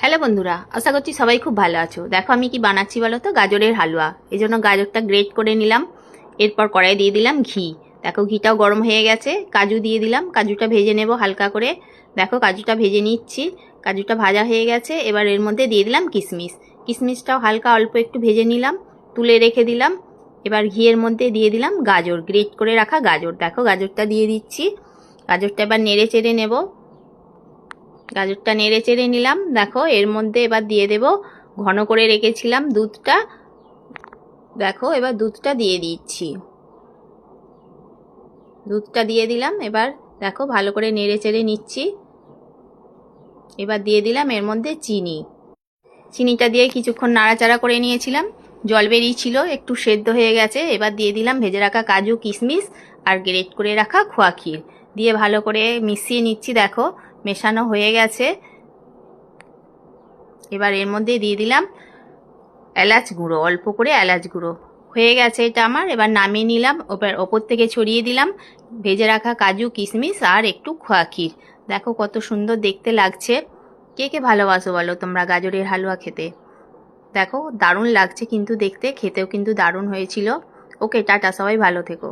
Hello বন্ধুরা, আশা করছি সবাই খুব ভালো আছো। দেখো আমি কি বানাচ্ছি বলো তো, গাজরের হালুয়া। এই জন্য গাজরটা গ্রেট করে নিলাম। এরপর কড়াই দিয়ে দিলাম ঘি। দেখো ঘিটাও গরম হয়ে গেছে। কাজু দিয়ে দিলাম, কাজুটা ভেজে নেব হালকা করে। দেখো কাজুটা ভেজে নিচ্ছি। কাজুটা ভাজা হয়ে গেছে। এবার এর মধ্যে দিয়ে দিলাম কিশমিশ। কিশমিশটাও হালকা অল্প একটু ভেজে নিলাম, তুলে রেখে দিলাম। এবার ঘিয়ের মধ্যে দিয়ে দিলাম গাজর, গ্রেট করে রাখা গাজর। দেখো গাজরটা দিয়ে দিচ্ছি। গাজরটা এবার নেড়ে চেড়ে নেব। গাজরটা নেড়ে চেড়ে নিলাম। দেখো এর মধ্যে এবার দিয়ে দেব ঘন করে রেখেছিলাম দুধটা। দেখো এবার দুধটা দিয়ে দিচ্ছি। দুধটা দিয়ে দিলাম। এবার দেখো ভালো করে নেড়ে চেড়ে নিচ্ছি। এবার দিয়ে দিলাম এর মধ্যে চিনি। চিনিটা দিয়ে কিছুক্ষণ নাড়াচাড়া করে নিয়েছিলাম। জল বেরিয়েছিল, একটু সেদ্ধ হয়ে গেছে। এবার দিয়ে দিলাম ভেজে রাখা কাজু, কিশমিশ আর গ্রেট করে রাখা খোয়া ক্ষীর দিয়ে ভালো করে মিশিয়ে নিচ্ছি। দেখো মেশানো হয়ে গেছে। এবার এর মধ্যে দিয়ে দিলাম এলাচ গুঁড়ো, অল্প করে এলাচ গুঁড়ো। হয়ে গেছে এটা আমার। এবার নামিয়ে নিলাম। এবার ওপর থেকে ছড়িয়ে দিলাম ভেজে রাখা কাজু, কিশমিশ আর একটু খোয়া ক্ষীর। দেখো কত সুন্দর দেখতে লাগছে। কে কে ভালোবাসো বলো তোমরা গাজরের হালুয়া খেতে? দেখো দারুণ লাগছে কিন্তু দেখতে, খেতেও কিন্তু দারুণ হয়েছিল। ওকে টাটা, সবাই ভালো থেকো।